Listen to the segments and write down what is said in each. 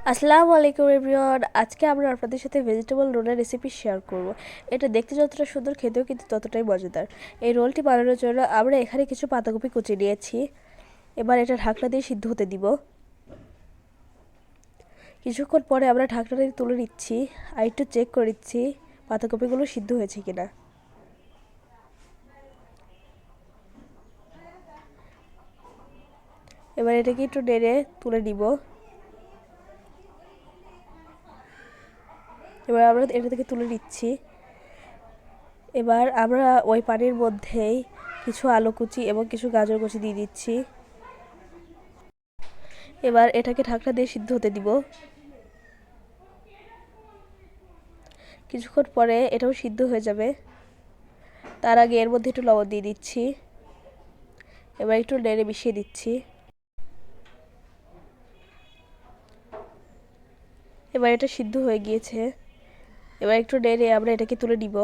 আসসালামু আলাইকুম এভরিওয়ান। আজকে আমরা আপনাদের সাথে ভেজিটেবল রোলের রেসিপি শেয়ার করব। এটা দেখতে যতটা সুন্দর, খেতেও কিন্তু ততটাই মজাদার। এই রোলটি বানানোর জন্য আমরা এখানে কিছু পাতাকপি কুচি নিয়েছি। এবার এটা ঢাকনা দিয়ে সিদ্ধ হতে দিব। কিছুক্ষণ পরে আমরা ঢাকনাটা দিয়ে তুলে নিচ্ছি আর একটু চেক করে নিচ্ছি পাতাকপিগুলো সিদ্ধ হয়েছে কিনা। এবার এটাকে একটু নেড়ে তুলে নিব। এবার আমরা এটা থেকে তুলে নিচ্ছি। এবার আমরা ওই পানির মধ্যেই কিছু আলু কুচি এবং কিছু গাজর কুচি দিয়ে দিচ্ছি। এবার এটাকে ঢাকনা দিয়ে সিদ্ধ হতে দিব। কিছুক্ষণ পরে এটাও সিদ্ধ হয়ে যাবে। তার আগে এর মধ্যে একটু লবণ দিয়ে দিচ্ছি। এবার একটু নেড়ে মিশিয়ে দিচ্ছি। এবার এটা সিদ্ধ হয়ে গিয়েছে। এবার একটু নেড়ে আমরা এটাকে তুলে নিব।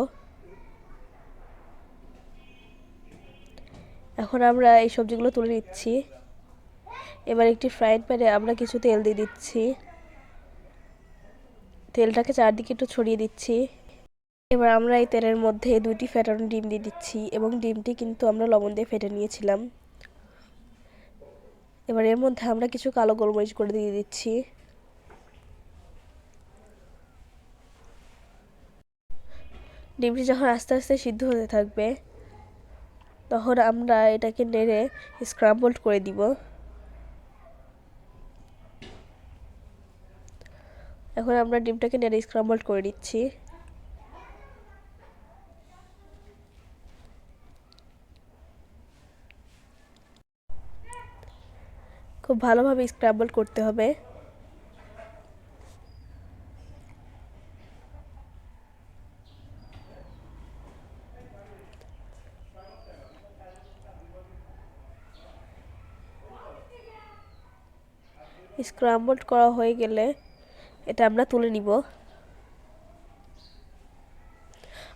এখন আমরা এই সবজিগুলো তুলে নিচ্ছি। এবার একটি ফ্রাইড প্যানে আমরা কিছু তেল দিয়ে দিচ্ছি। তেলটাকে চারদিকে একটু ছড়িয়ে দিচ্ছি। এবার আমরা এই তেলের মধ্যে 2টি ফেটানো ডিম দিয়ে দিচ্ছি এবং ডিমটি কিন্তু আমরা লবণ দিয়ে ফেটে নিয়েছিলাম। এবার এর মধ্যে আমরা কিছু কালো গোলমরিচ করে দিয়ে দিচ্ছি। ডিমটি যখন আস্তে আস্তে সিদ্ধ হতে থাকবে তখন আমরা এটাকে নেড়ে স্ক্রাম্বল করে দিব। এখন আমরা ডিমটাকে নেড়ে স্ক্রাম্বল করে নিচ্ছি। খুব ভালোভাবে স্ক্রাম্বল করতে হবে। স্ক্রাম্বল করা হয়ে গেলে এটা আমরা তুলে নিব।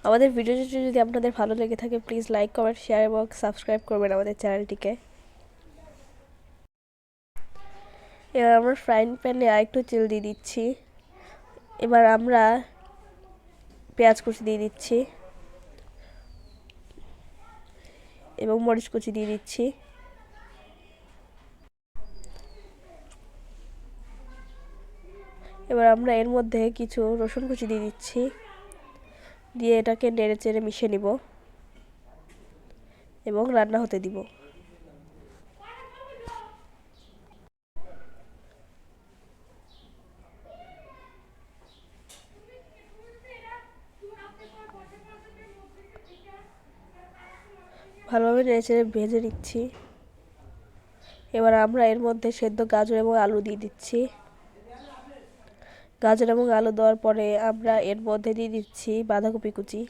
আমাদের ভিডিওটি যদি আপনাদের ভালো লেগে থাকে প্লিজ লাইক, কমেন্ট, শেয়ার এবং সাবস্ক্রাইব করবেন আমাদের চ্যানেলটিকে। এবার আমরা ফ্রাইং প্যানে আরেকটু তেল দিয়ে দিচ্ছি। এবার আমরা পেঁয়াজ কুচি দিয়ে দিচ্ছি এবং মরিচ কুচি দিয়ে দিচ্ছি। এবার আমরা এর মধ্যে কিছু রসুন কুচি দিয়ে দিচ্ছি। দিয়ে এটাকে নেড়ে চেড়ে মিশিয়ে নিব এবং রান্না হতে দিব। ভালোভাবে নেড়ে চেড়ে ভেজে নিচ্ছি। এবার আমরা এর মধ্যে সেদ্ধ গাজর এবং আলু দিয়ে দিচ্ছি। গাজর এবং আলু দেওয়ার পরে আমরা এর মধ্যে দিয়ে দিচ্ছি বাঁধাকপি কুচি।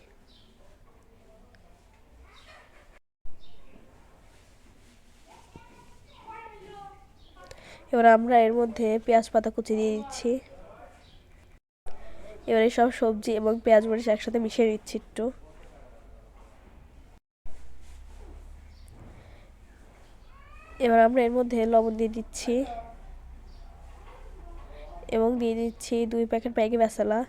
এবার আমরা এর মধ্যে পেঁয়াজ পাতা কুচি দিয়ে দিচ্ছি। এবার এই সব সবজি এবং পেঁয়াজ মরিচ একসাথে মিশিয়ে দিচ্ছি একটু। এবার আমরা এর মধ্যে লবণ দিয়ে দিচ্ছি এবং দিয়ে দিচ্ছি 2 প্যাকেট ম্যাগি মশলা।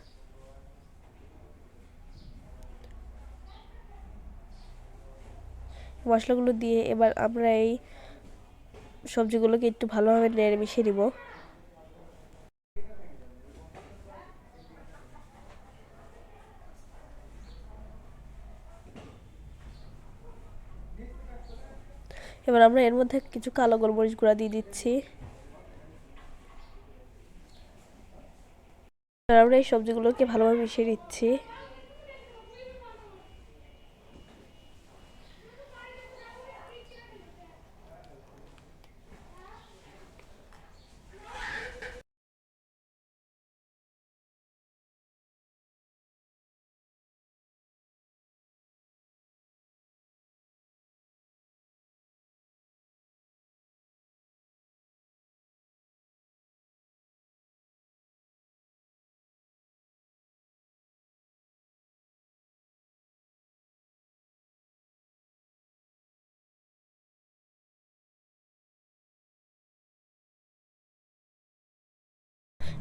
মশলাগুলো দিয়ে এবার আমরা এই সবজিগুলোকে একটু ভালোভাবে নেড়ে মিশিয়ে নিব। এবার আমরা এর মধ্যে কিছু কালো গোলমরিচ গুঁড়া দিয়ে দিচ্ছি। এবার আমরা এই সবজিগুলোকে ভালোভাবে মিশিয়ে নিচ্ছি।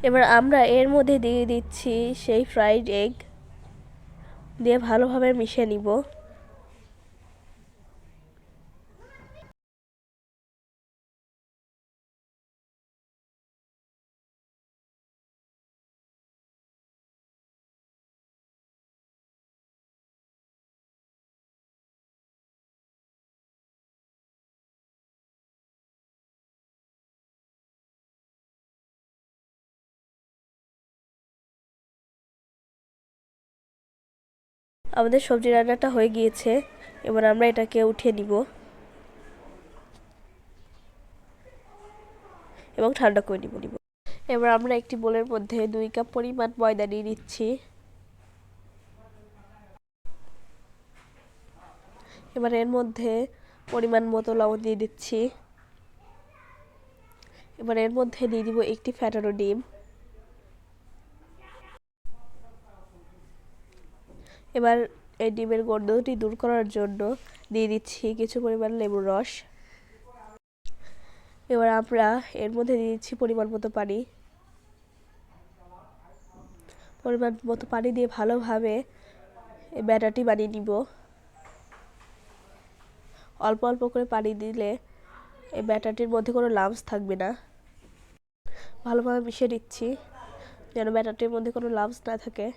এবার আমরা এর মধ্যে দিয়ে দিচ্ছি সেই ফ্রাইড এগ, দিয়ে ভালোভাবে মিশিয়ে নিব। আমাদের সবজি রান্নাটা হয়ে গিয়েছে, এবার আমরা এটাকে উঠিয়ে নিব এবং ঠান্ডা করে নিব। এবার আমরা একটি বোলের মধ্যে 2 কাপ পরিমাণ ময়দা নিয়ে নিচ্ছি। এবার এর মধ্যে পরিমাণ মতো লবণ দিয়ে দিচ্ছি। এবার এর মধ্যে দিয়ে দিব একটি ফ্যাটানো ডিম। এবার এই ডিমের গন্ধটি দূর করার জন্য দিয়ে দিচ্ছি কিছু পরিমাণ লেবুর রস। এবার আমরা এর মধ্যে দিয়ে দিচ্ছি পরিমাণ মতো পানি। পরিমাণ মতো পানি দিয়ে ভালোভাবে এই ব্যাটারটি বানিয়ে নিব। অল্প অল্প করে পানি দিলে এই ব্যাটারটির মধ্যে কোনো লাম্পস থাকবে না। ভালোভাবে মিশিয়ে দিচ্ছি যেন ব্যাটারটির মধ্যে কোনো লাম্পস না থাকে।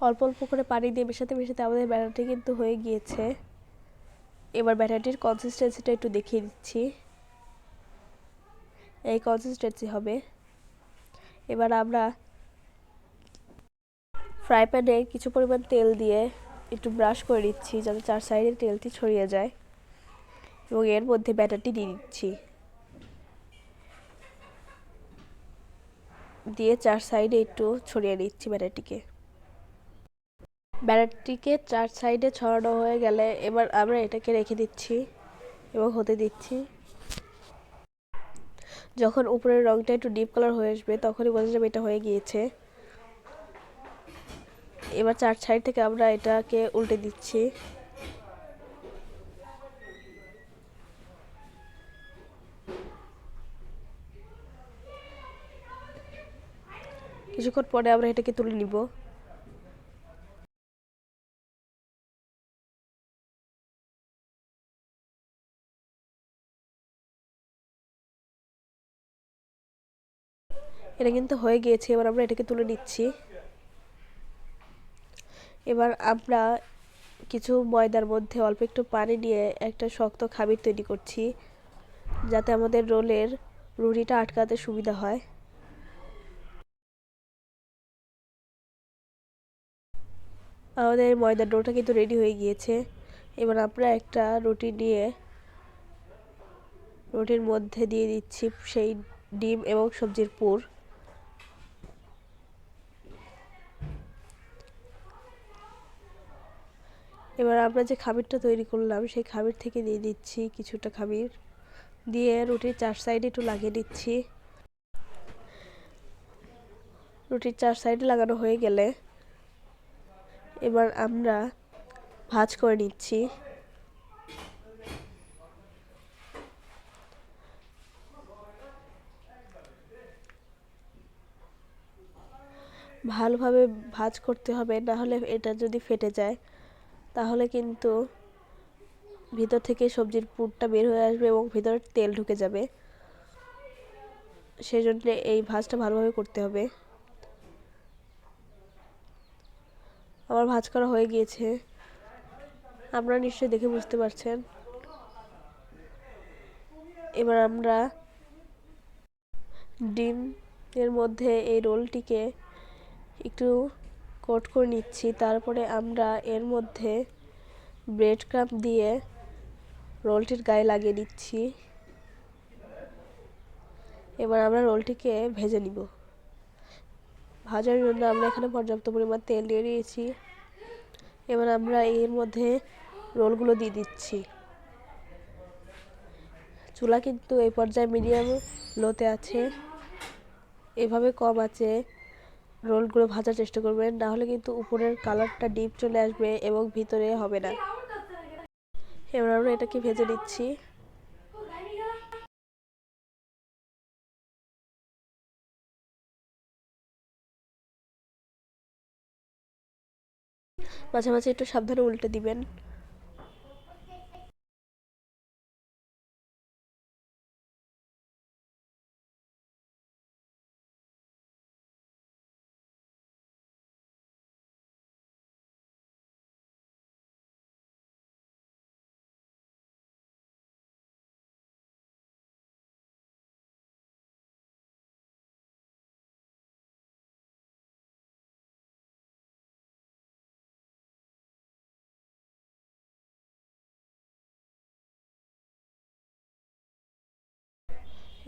অল্প অল্প করে পানি দিয়ে মেশাতে মেশাতে আমাদের ব্যাটারটি কিন্তু হয়ে গিয়েছে। এবার ব্যাটারটির কনসিস্টেন্সিটা একটু দেখিয়ে দিচ্ছি। এই কনসিস্টেন্সি হবে। এবার আমরা ফ্রাই প্যানে কিছু পরিমাণ তেল দিয়ে একটু ব্রাশ করে দিচ্ছি যাতে 4 সাইডে তেলটি ছড়িয়ে যায়, এবং এর মধ্যে ব্যাটারটি দিয়ে দিচ্ছি। দিয়ে 4 সাইডে একটু ছড়িয়ে নিচ্ছি ব্যাটারটিকে। ব্যাটারটিকে 4 সাইডে ছড়ানো হয়ে গেলে এবার আমরা এটাকে রেখে দিচ্ছি এবং হতে দিচ্ছি। যখন উপরের রংটা একটু ডিপ কালার হয়ে আসবে তখনই বোঝা যাবে এটা হয়ে গিয়েছে। এবার 4 সাইড থেকে আমরা এটাকে উল্টে দিচ্ছি। কিছুক্ষণ পরে আমরা এটাকে তুলে নিব। এটা কিন্তু হয়ে গিয়েছে, এবার আমরা এটাকে তুলে নিচ্ছি। এবার আমরা কিছু ময়দার মধ্যে অল্প একটু পানি নিয়ে একটা শক্ত খামির তৈরি করছি যাতে আমাদের রোলের রুটিটা আটকাতে সুবিধা হয়। আমাদের ময়দার ডোটা কিন্তু রেডি হয়ে গিয়েছে। এবার আমরা একটা রুটি নিয়ে রুটির মধ্যে দিয়ে দিচ্ছি সেই ডিম এবং সবজির পুর। এবার আমরা যে খামিরটা তৈরি করলাম সেই খামির থেকে দিয়ে দিচ্ছি কিছুটা খামির, দিয়ে রুটির 4 সাইডে একটু লাগিয়ে দিচ্ছি। রুটির 4 সাইডে লাগানো হয়ে গেলে এবার আমরা ভাঁজ করে নিচ্ছি। ভালোভাবে ভাঁজ করতে হবে, না হলে এটা যদি ফেটে যায় তাহলে কিন্তু ভিতর থেকে সবজির পুরটা বের হয়ে আসবে এবং ভিতরে তেল ঢুকে যাবে। সেজন্য এই ভাঁজটা ভালোভাবে করতে হবে। আমার ভাঁজ করা হয়ে গিয়েছে, আপনারা নিশ্চয়ই দেখে বুঝতে পারছেন। এবার আমরা ডিম এর মধ্যে এই রোলটিকে একটু কোট করে নিচ্ছি। তারপরে আমরা এর মধ্যে ব্রেড ক্রাম্ব দিয়ে রোলটির গায়ে লাগিয়ে দিচ্ছি। এবার আমরা রোলটিকে ভেজে নিব। ভাজার জন্য আমরা এখানে পর্যাপ্ত পরিমাণ তেল দিয়ে দিয়েছি। এবার আমরা এর মধ্যে রোলগুলো দিয়ে দিচ্ছি। চুলা কিন্তু এই পর্যায়ে মিডিয়াম লোতে আছে। এভাবে কম আছে রোলগুলো ভাজার চেষ্টা করবেন, না হলে কিন্তু উপরের কালারটা ডিপ চলে আসবে এবং ভিতরে হবে না। এবার আমরা এটাকে ভেজে নিচ্ছি। মাঝে মাঝে একটু সাবধানে উল্টে দিবেন।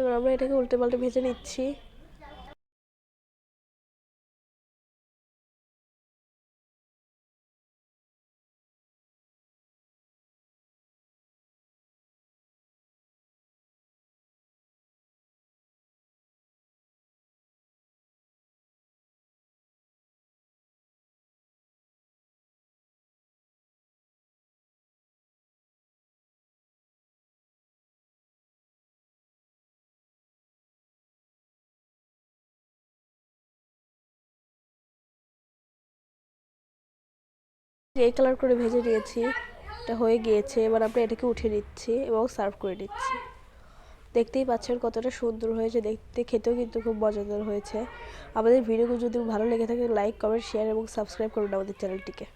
এবার আমরা এটাকে উল্টে পাল্টে ভেজে নিচ্ছি। এই কালার করে ভেজে নিয়েছি, এটা হয়ে গিয়েছে। এবার আমরা এটাকে উঠিয়ে নিচ্ছি এবং সার্ভ করে নিচ্ছি। দেখতেই পাচ্ছেন কতটা সুন্দর হয়েছে দেখতে, খেতেও কিন্তু খুব মজাদার হয়েছে। আমাদের ভিডিওগুলো যদি ভালো লেগে থাকে লাইক, কমেন্ট, শেয়ার এবং সাবস্ক্রাইব করুন আমাদের চ্যানেলটিকে।